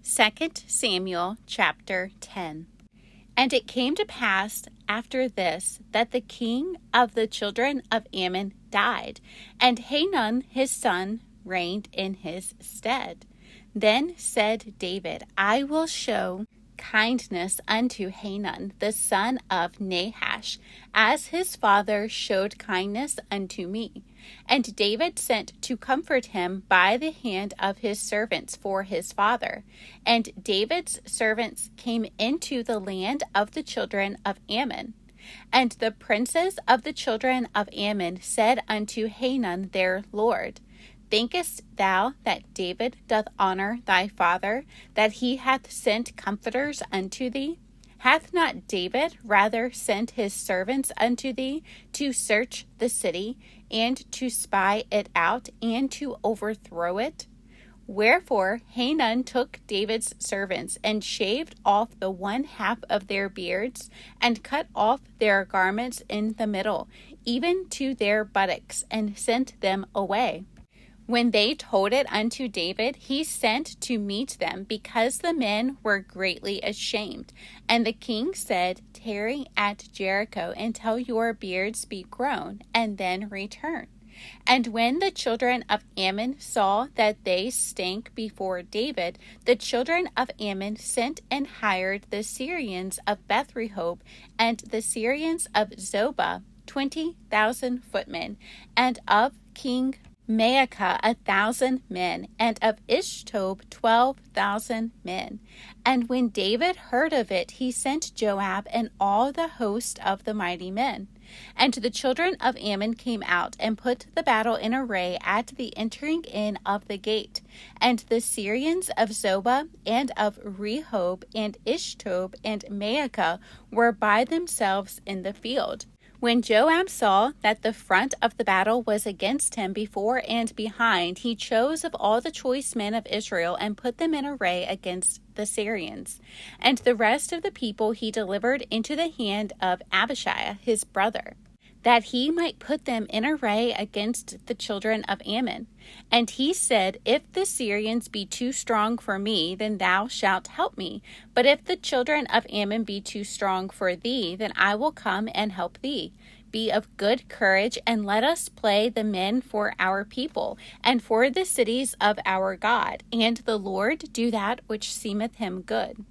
2 Samuel chapter 10. And it came to pass after this that the king of the children of Ammon died, and Hanun his son reigned in his stead. Then said David, I will show kindness unto Hanun the son of Nahash, as his father showed kindness unto me. And David sent to comfort him by the hand of his servants for his father. And David's servants came into the land of the children of Ammon. And the princes of the children of Ammon said unto Hanun their lord, Thinkest thou that David doth honor thy father, that he hath sent comforters unto thee? Hath not David rather sent his servants unto thee to search the city, and to spy it out, and to overthrow it? Wherefore Hanun took David's servants, and shaved off the one half of their beards, and cut off their garments in the middle, even to their buttocks, and sent them away. When they told it unto David, he sent to meet them, because the men were greatly ashamed. And the king said, Tarry at Jericho until your beards be grown, and then return. And when the children of Ammon saw that they stank before David, the children of Ammon sent and hired the Syrians of Bethrehob and the Syrians of Zobah 20,000 footmen, and of King Maacah 1,000 men, and of Ishtob 12,000 men. And when David heard of it, he sent Joab and all the host of the mighty men. And the children of Ammon came out and put the battle in array at the entering in of the gate. And the Syrians of Zobah and of Rehob and Ishtob and Maacah were by themselves in the field. When Joab saw that the front of the battle was against him before and behind, he chose of all the choice men of Israel and put them in array against the Syrians. And the rest of the people he delivered into the hand of Abishai his brother, that he might put them in array against the children of Ammon. And he said, If the Syrians be too strong for me, then thou shalt help me. But if the children of Ammon be too strong for thee, then I will come and help thee. Be of good courage, and let us play the men for our people, and for the cities of our God, and the Lord do that which seemeth him good.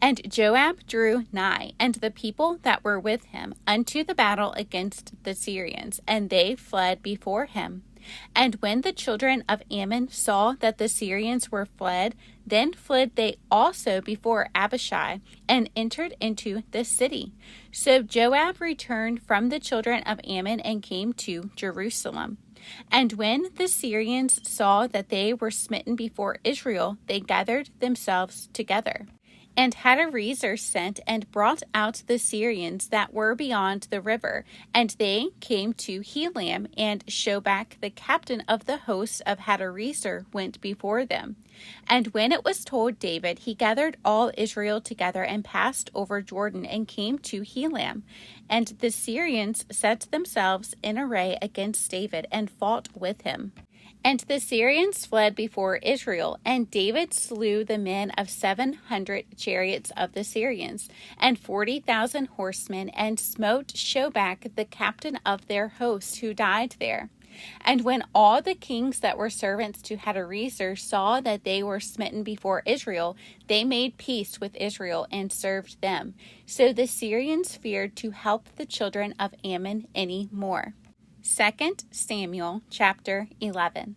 And Joab drew nigh, and the people that were with him, unto the battle against the Syrians, and they fled before him. And when the children of Ammon saw that the Syrians were fled, then fled they also before Abishai, and entered into the city. So Joab returned from the children of Ammon, and came to Jerusalem. And when the Syrians saw that they were smitten before Israel, they gathered themselves together. And Hadarezer sent and brought out the Syrians that were beyond the river, and they came to Helam, and Shobach the captain of the host of Hadarezer went before them. And when it was told David, he gathered all Israel together, and passed over Jordan, and came to Helam. And the Syrians set themselves in array against David, and fought with him. And the Syrians fled before Israel, and David slew the men of 700 chariots of the Syrians, and 40,000 horsemen, and smote Shobach the captain of their host, who died there. And when all the kings that were servants to Hadarezer saw that they were smitten before Israel, they made peace with Israel, and served them. So the Syrians feared to help the children of Ammon any more. 2 Samuel chapter 11.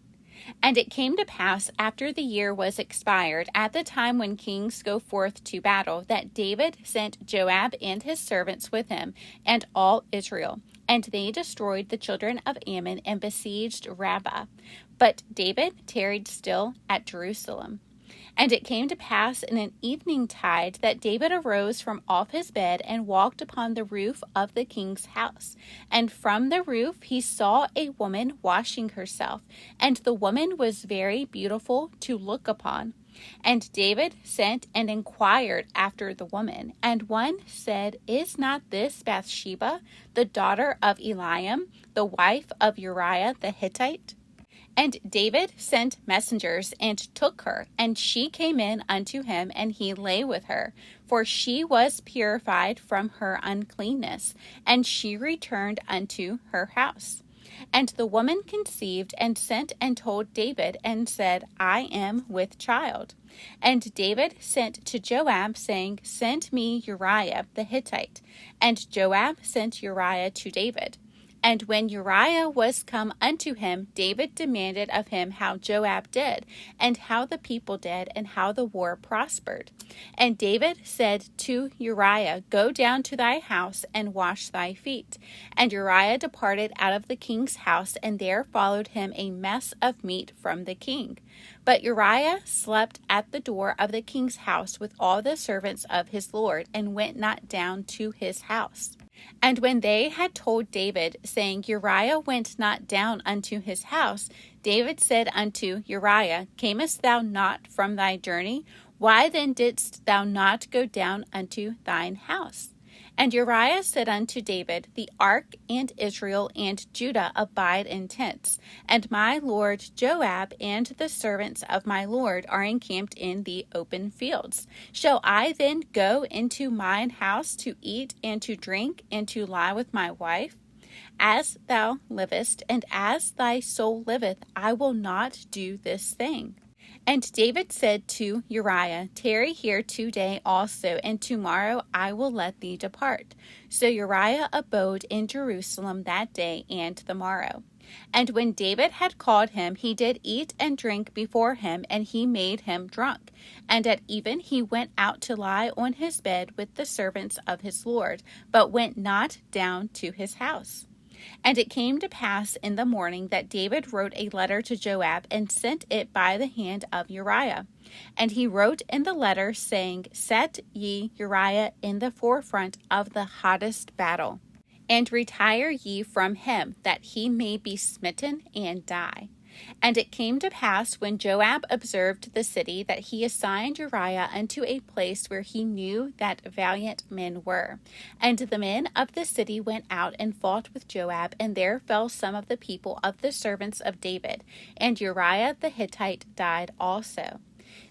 And it came to pass after the year was expired, at the time when kings go forth to battle, that David sent Joab and his servants with him, and all Israel. And they destroyed the children of Ammon, and besieged Rabbah. But David tarried still at Jerusalem. And it came to pass in an evening tide that David arose from off his bed, and walked upon the roof of the king's house. And from the roof he saw a woman washing herself, and the woman was very beautiful to look upon. And David sent and inquired after the woman. And one said, Is not this Bathsheba, the daughter of Eliam, the wife of Uriah the Hittite? And David sent messengers and took her, and she came in unto him, and he lay with her, for she was purified from her uncleanness, and she returned unto her house. And the woman conceived and sent and told David and said, I am with child. And David sent to Joab, saying, Send me Uriah the Hittite. And Joab sent Uriah to David. And when Uriah was come unto him, David demanded of him how Joab did, and how the people did, and how the war prospered. And David said to Uriah, Go down to thy house, and wash thy feet. And Uriah departed out of the king's house, and there followed him a mess of meat from the king. But Uriah slept at the door of the king's house with all the servants of his lord, and went not down to his house. And when they had told David, saying, Uriah went not down unto his house, David said unto Uriah, Camest thou not from thy journey? Why then didst thou not go down unto thine house? And Uriah said unto David, The ark and Israel and Judah abide in tents, and my lord Joab and the servants of my lord are encamped in the open fields. Shall I then go into mine house to eat and to drink and to lie with my wife? As thou livest, and as thy soul liveth, I will not do this thing. And David said to Uriah, Tarry here 2 days also, and tomorrow I will let thee depart. So Uriah abode in Jerusalem that day and the morrow. And when David had called him, he did eat and drink before him, and he made him drunk. And at even he went out to lie on his bed with the servants of his lord, but went not down to his house. And it came to pass in the morning that David wrote a letter to Joab, and sent it by the hand of Uriah. And he wrote in the letter, saying, Set ye Uriah in the forefront of the hottest battle, and retire ye from him, that he may be smitten and die. And it came to pass, when Joab observed the city, that he assigned Uriah unto a place where he knew that valiant men were. And the men of the city went out and fought with Joab, and there fell some of the people of the servants of David. And Uriah the Hittite died also.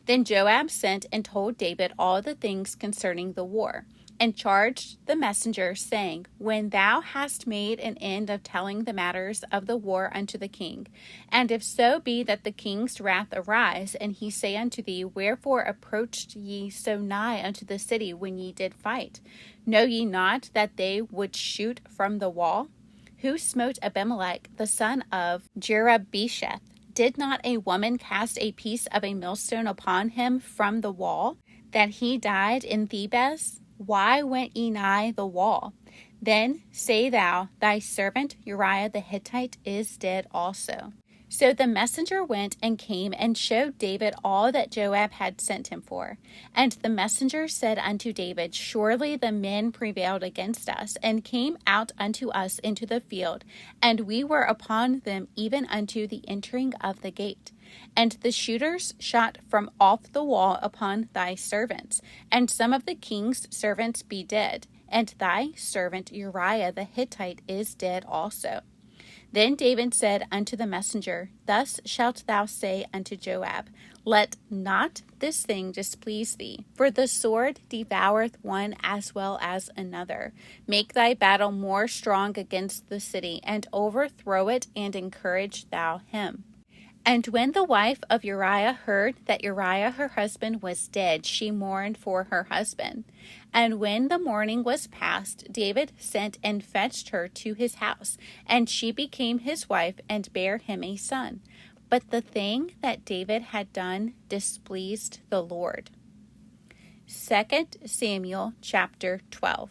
Then Joab sent and told David all the things concerning the war, and charged the messenger, saying, When thou hast made an end of telling the matters of the war unto the king, and if so be that the king's wrath arise, and he say unto thee, Wherefore approached ye so nigh unto the city when ye did fight? Know ye not that they would shoot from the wall? Who smote Abimelech the son of Jerubbesheth? Did not a woman cast a piece of a millstone upon him from the wall, that he died in Thebez? Why went ye nigh the wall? Then say thou, Thy servant Uriah the Hittite is dead also. So the messenger went and came and showed David all that Joab had sent him for. And the messenger said unto David, Surely the men prevailed against us, and came out unto us into the field, and we were upon them even unto the entering of the gate. And the shooters shot from off the wall upon thy servants, and some of the king's servants be dead, and thy servant Uriah the Hittite is dead also. Then David said unto the messenger, Thus shalt thou say unto Joab, Let not this thing displease thee, for the sword devoureth one as well as another. Make thy battle more strong against the city, and overthrow it, and encourage thou him. And when the wife of Uriah heard that Uriah her husband was dead, she mourned for her husband. And when the mourning was past, David sent and fetched her to his house, and she became his wife, and bare him a son. But the thing that David had done displeased the Lord. 2 Samuel chapter 12.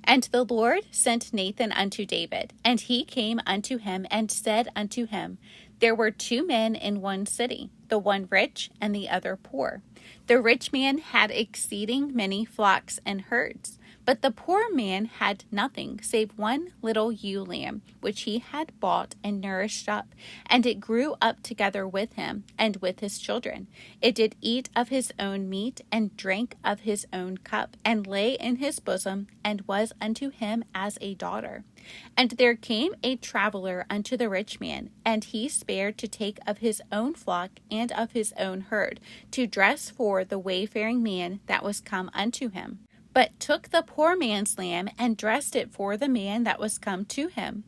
And the Lord sent Nathan unto David, and he came unto him, and said unto him, There were 2 men in one city, the one rich and the other poor. The rich man had exceeding many flocks and herds, But the poor man had nothing save one little ewe lamb, which he had bought and nourished up, and it grew up together with him and with his children. It did eat of his own meat, and drank of his own cup, and lay in his bosom, and was unto him as a daughter. And there came a traveler unto the rich man, and he spared to take of his own flock and of his own herd, to dress for the wayfaring man that was come unto him, but took the poor man's lamb, and dressed it for the man that was come to him.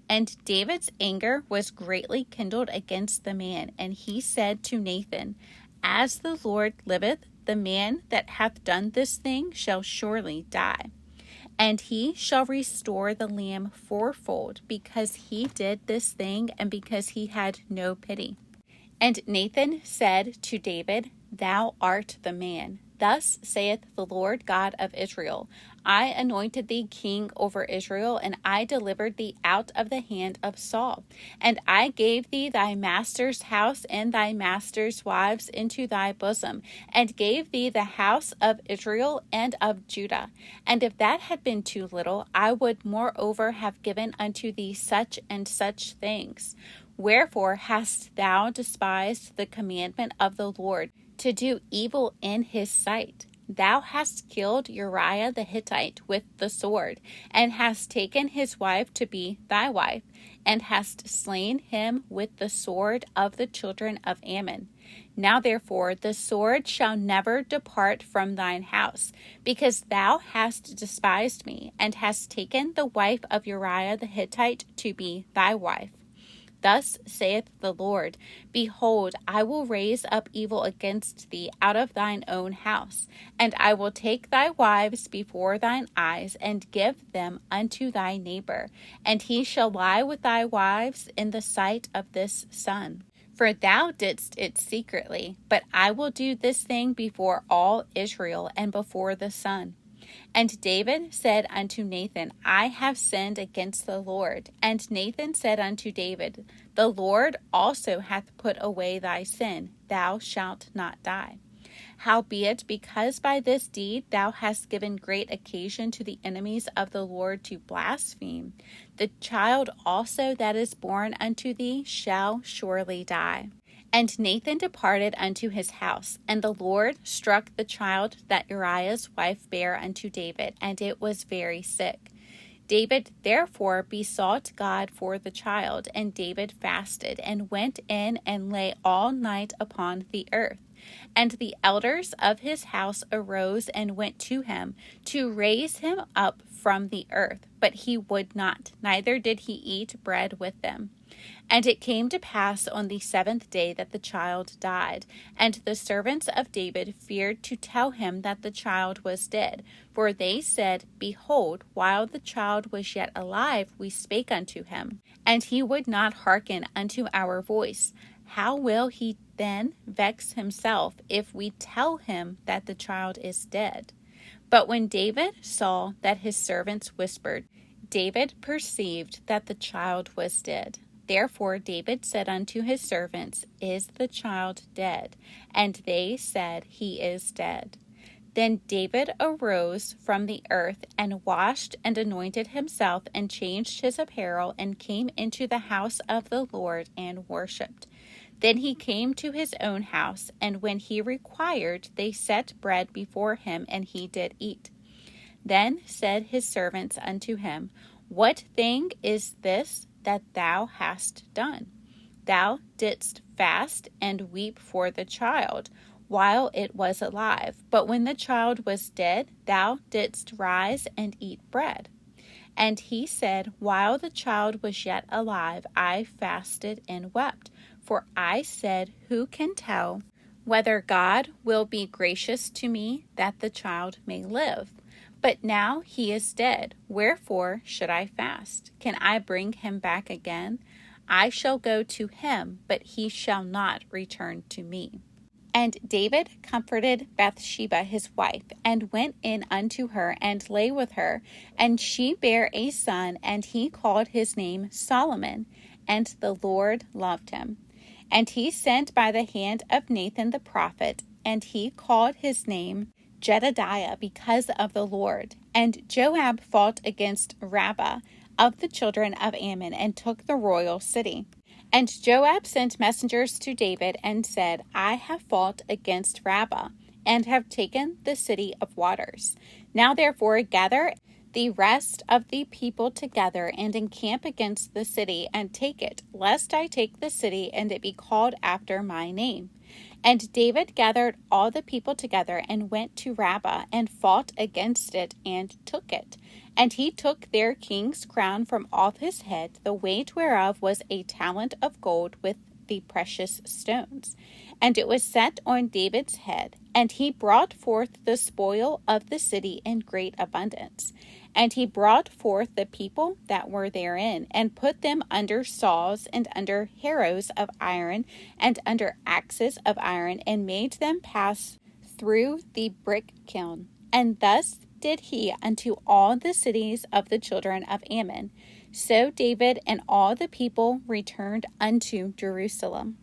And David's anger was greatly kindled against the man, and he said to Nathan, As the Lord liveth, the man that hath done this thing shall surely die. And he shall restore the lamb fourfold, because he did this thing, and because he had no pity. And Nathan said to David, Thou art the man. Thus saith the Lord God of Israel, I anointed thee king over Israel, and I delivered thee out of the hand of Saul. And I gave thee thy master's house and thy master's wives into thy bosom, and gave thee the house of Israel and of Judah. And if that had been too little, I would moreover have given unto thee such and such things. Wherefore hast thou despised the commandment of the Lord, to do evil in his sight? Thou hast killed Uriah the Hittite with the sword, and hast taken his wife to be thy wife, and hast slain him with the sword of the children of Ammon. Now therefore the sword shall never depart from thine house, because thou hast despised me, and hast taken the wife of Uriah the Hittite to be thy wife. Thus saith the Lord, Behold, I will raise up evil against thee out of thine own house, and I will take thy wives before thine eyes, and give them unto thy neighbor, and he shall lie with thy wives in the sight of this sun. For thou didst it secretly, but I will do this thing before all Israel and before the sun. And David said unto Nathan, I have sinned against the Lord. And Nathan said unto David, The Lord also hath put away thy sin, thou shalt not die. Howbeit, because by this deed thou hast given great occasion to the enemies of the Lord to blaspheme, the child also that is born unto thee shall surely die. And Nathan departed unto his house, and the Lord struck the child that Uriah's wife bare unto David, and it was very sick. David therefore besought God for the child, and David fasted, and went in and lay all night upon the earth. And the elders of his house arose and went to him to raise him up from the earth, but he would not, neither did he eat bread with them. And it came to pass on the 7th day that the child died, and the servants of David feared to tell him that the child was dead. For they said, Behold, while the child was yet alive, we spake unto him, and he would not hearken unto our voice. How will he then vex himself if we tell him that the child is dead? But when David saw that his servants whispered, David perceived that the child was dead. Therefore David said unto his servants, Is the child dead? And they said, He is dead. Then David arose from the earth, and washed and anointed himself, and changed his apparel, and came into the house of the Lord, and worshipped. Then he came to his own house, and when he required, they set bread before him, and he did eat. Then said his servants unto him, What thing is this that thou hast done? Thou didst fast and weep for the child while it was alive, but when the child was dead, thou didst rise and eat bread. And he said, While the child was yet alive, I fasted and wept. For I said, Who can tell whether God will be gracious to me that the child may live? But now he is dead. Wherefore should I fast? Can I bring him back again? I shall go to him, but he shall not return to me. And David comforted Bathsheba his wife, and went in unto her, and lay with her. And she bare a son, and he called his name Solomon. And the Lord loved him. And he sent by the hand of Nathan the prophet, and he called his name Jedediah, because of the Lord. And Joab fought against Rabbah of the children of Ammon, and took the royal city. And Joab sent messengers to David, and said, I have fought against Rabbah, and have taken the city of waters. Now therefore gather the rest of the people together, and encamp against the city, and take it, lest I take the city, and it be called after my name. And David gathered all the people together, and went to Rabbah, and fought against it, and took it. And he took their king's crown from off his head, the weight whereof was a talent of gold with the precious stones. And it was set on David's head, and he brought forth the spoil of the city in great abundance. And he brought forth the people that were therein, and put them under saws, and under harrows of iron, and under axes of iron, and made them pass through the brick kiln. And thus did he unto all the cities of the children of Ammon. So David and all the people returned unto Jerusalem.